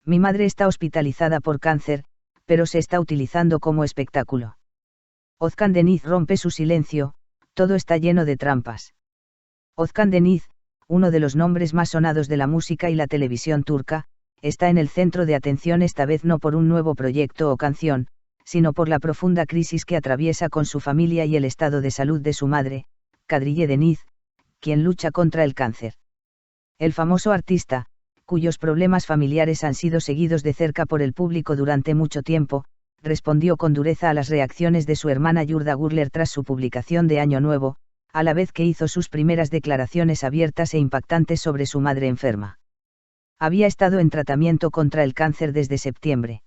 Mi madre está hospitalizada por cáncer, pero se está utilizando como espectáculo. Özkan Deniz rompe su silencio, todo está lleno de trampas. Özkan Deniz, uno de los nombres más sonados de la música y la televisión turca, está en el centro de atención esta vez no por un nuevo proyecto o canción, sino por la profunda crisis que atraviesa con su familia y el estado de salud de su madre, Kadriye Deniz, quien lucha contra el cáncer. El famoso artista, cuyos problemas familiares han sido seguidos de cerca por el público durante mucho tiempo, respondió con dureza a las reacciones de su hermana Yurda Gurler tras su publicación de Año Nuevo, a la vez que hizo sus primeras declaraciones abiertas e impactantes sobre su madre enferma. Había estado en tratamiento contra el cáncer desde septiembre.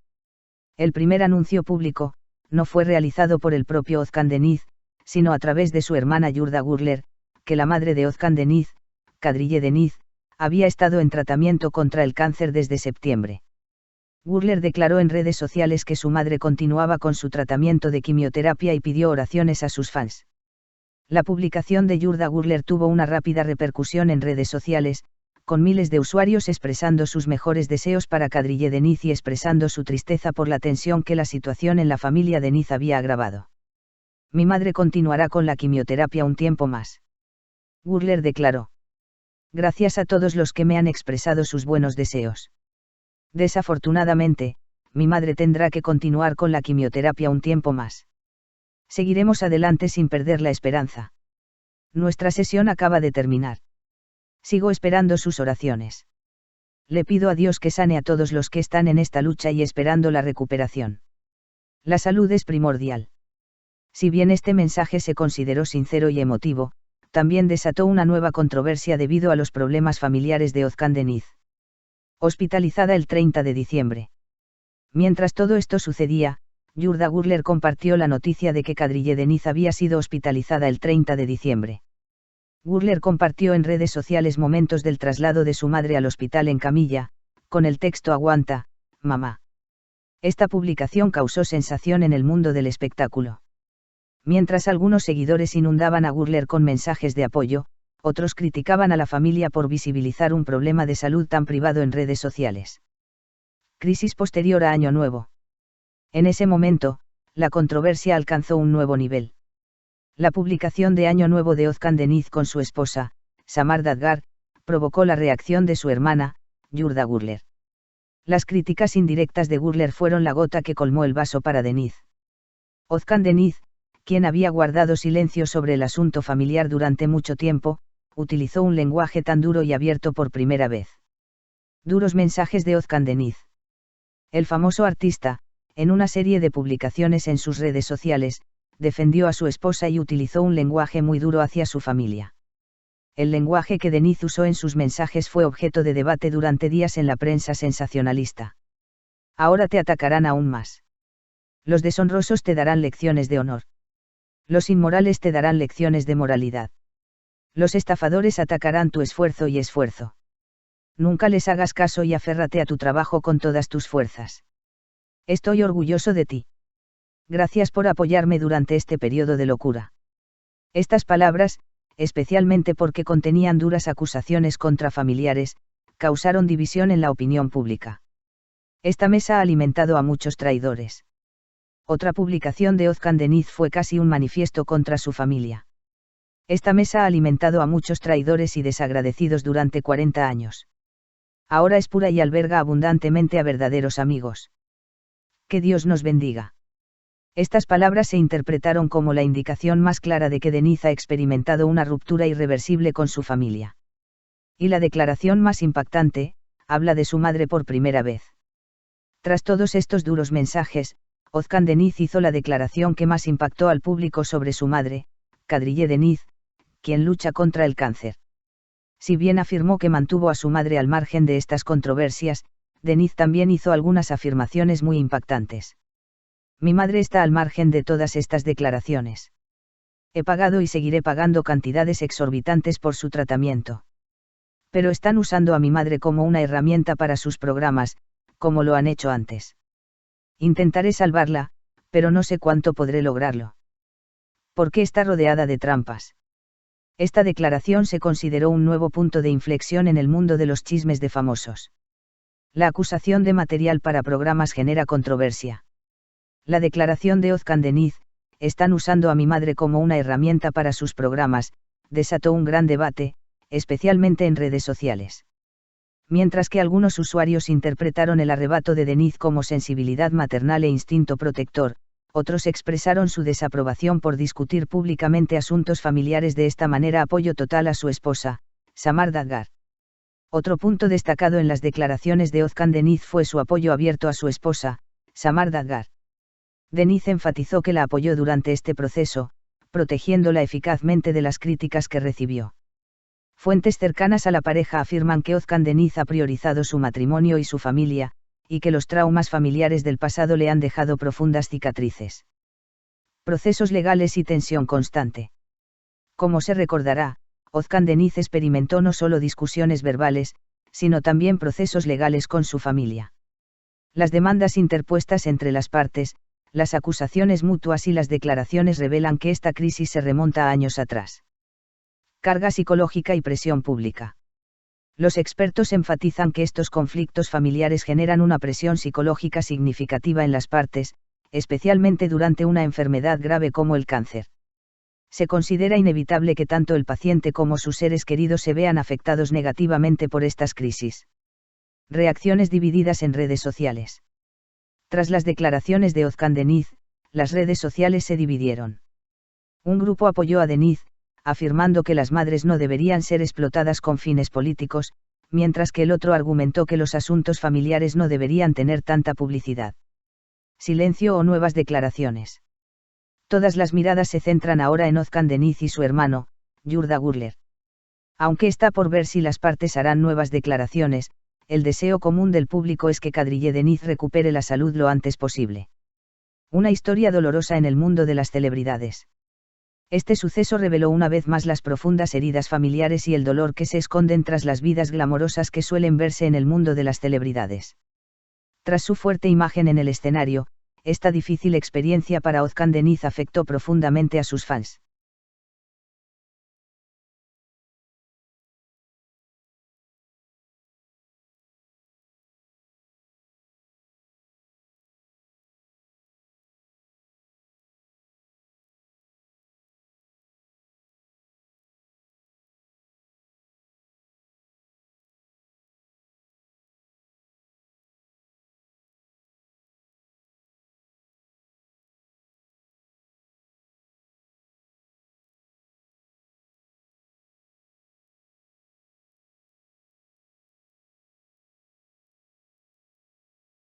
El primer anuncio público, no fue realizado por el propio Özkan Deniz, sino a través de su hermana Yurda Gurler, que la madre de Özkan Deniz, Kadriye Deniz, había estado en tratamiento contra el cáncer desde septiembre. Gurler declaró en redes sociales que su madre continuaba con su tratamiento de quimioterapia y pidió oraciones a sus fans. La publicación de Yurda Gurler tuvo una rápida repercusión en redes sociales, con miles de usuarios expresando sus mejores deseos para Kadriye Deniz y expresando su tristeza por la tensión que la situación en la familia Deniz había agravado. Mi madre continuará con la quimioterapia un tiempo más. Gurler declaró. Gracias a todos los que me han expresado sus buenos deseos. Desafortunadamente, mi madre tendrá que continuar con la quimioterapia un tiempo más. Seguiremos adelante sin perder la esperanza. Nuestra sesión acaba de terminar. Sigo esperando sus oraciones. Le pido a Dios que sane a todos los que están en esta lucha y esperando la recuperación. La salud es primordial. Si bien este mensaje se consideró sincero y emotivo, también desató una nueva controversia debido a los problemas familiares de Özkan Deniz. Hospitalizada el 30 de diciembre. Mientras todo esto sucedía, Yurda Gurler compartió la noticia de que Kadriye Deniz había sido hospitalizada el 30 de diciembre. Gurler compartió en redes sociales momentos del traslado de su madre al hospital en camilla, con el texto "Aguanta, mamá". Esta publicación causó sensación en el mundo del espectáculo. Mientras algunos seguidores inundaban a Gurler con mensajes de apoyo, otros criticaban a la familia por visibilizar un problema de salud tan privado en redes sociales. Crisis posterior a Año Nuevo. En ese momento, la controversia alcanzó un nuevo nivel. La publicación de Año Nuevo de Özkan Deniz con su esposa, Samar Dadgar, provocó la reacción de su hermana, Yurda Gurler. Las críticas indirectas de Gurler fueron la gota que colmó el vaso para Deniz. Özkan Deniz, quien había guardado silencio sobre el asunto familiar durante mucho tiempo, utilizó un lenguaje tan duro y abierto por primera vez. Duros mensajes de Özkan Deniz. El famoso artista, en una serie de publicaciones en sus redes sociales, defendió a su esposa y utilizó un lenguaje muy duro hacia su familia. El lenguaje que Deniz usó en sus mensajes fue objeto de debate durante días en la prensa sensacionalista. Ahora te atacarán aún más. Los deshonrosos te darán lecciones de honor. Los inmorales te darán lecciones de moralidad. Los estafadores atacarán tu esfuerzo y esfuerzo. Nunca les hagas caso y aférrate a tu trabajo con todas tus fuerzas. Estoy orgulloso de ti. Gracias por apoyarme durante este periodo de locura. Estas palabras, especialmente porque contenían duras acusaciones contra familiares, causaron división en la opinión pública. Esta mesa ha alimentado a muchos traidores. Otra publicación de Özkan Deniz fue casi un manifiesto contra su familia. Esta mesa ha alimentado a muchos traidores y desagradecidos durante 40 años. Ahora es pura y alberga abundantemente a verdaderos amigos. Que Dios nos bendiga. Estas palabras se interpretaron como la indicación más clara de que Deniz ha experimentado una ruptura irreversible con su familia. Y la declaración más impactante, habla de su madre por primera vez. Tras todos estos duros mensajes, Özkan Deniz hizo la declaración que más impactó al público sobre su madre, Kadriye Deniz, quien lucha contra el cáncer. Si bien afirmó que mantuvo a su madre al margen de estas controversias, Deniz también hizo algunas afirmaciones muy impactantes. Mi madre está al margen de todas estas declaraciones. He pagado y seguiré pagando cantidades exorbitantes por su tratamiento. Pero están usando a mi madre como una herramienta para sus programas, como lo han hecho antes. Intentaré salvarla, pero no sé cuánto podré lograrlo. ¿Por qué está rodeada de trampas? Esta declaración se consideró un nuevo punto de inflexión en el mundo de los chismes de famosos. La acusación de material para programas genera controversia. La declaración de Özkan Deniz, están usando a mi madre como una herramienta para sus programas, desató un gran debate, especialmente en redes sociales. Mientras que algunos usuarios interpretaron el arrebato de Deniz como sensibilidad maternal e instinto protector, otros expresaron su desaprobación por discutir públicamente asuntos familiares de esta manera. Apoyo total a su esposa, Samar Dadgar. Otro punto destacado en las declaraciones de Özkan Deniz fue su apoyo abierto a su esposa, Samar Dadgar. Deniz enfatizó que la apoyó durante este proceso, protegiéndola eficazmente de las críticas que recibió. Fuentes cercanas a la pareja afirman que Özkan Deniz ha priorizado su matrimonio y su familia, y que los traumas familiares del pasado le han dejado profundas cicatrices. Procesos legales y tensión constante. Como se recordará, Özkan Deniz experimentó no solo discusiones verbales, sino también procesos legales con su familia. Las demandas interpuestas entre las partes, las acusaciones mutuas y las declaraciones revelan que esta crisis se remonta a años atrás. Carga psicológica y presión pública. Los expertos enfatizan que estos conflictos familiares generan una presión psicológica significativa en las partes, especialmente durante una enfermedad grave como el cáncer. Se considera inevitable que tanto el paciente como sus seres queridos se vean afectados negativamente por estas crisis. Reacciones divididas en redes sociales. Tras las declaraciones de Özkan Deniz, las redes sociales se dividieron. Un grupo apoyó a Deniz, afirmando que las madres no deberían ser explotadas con fines políticos, mientras que el otro argumentó que los asuntos familiares no deberían tener tanta publicidad. Silencio o nuevas declaraciones. Todas las miradas se centran ahora en Özkan Deniz y su hermano, Yurda Gürler. Aunque está por ver si las partes harán nuevas declaraciones, el deseo común del público es que Kadriye Deniz recupere la salud lo antes posible. Una historia dolorosa en el mundo de las celebridades. Este suceso reveló una vez más las profundas heridas familiares y el dolor que se esconden tras las vidas glamorosas que suelen verse en el mundo de las celebridades. Tras su fuerte imagen en el escenario, esta difícil experiencia para Özkan Deniz afectó profundamente a sus fans.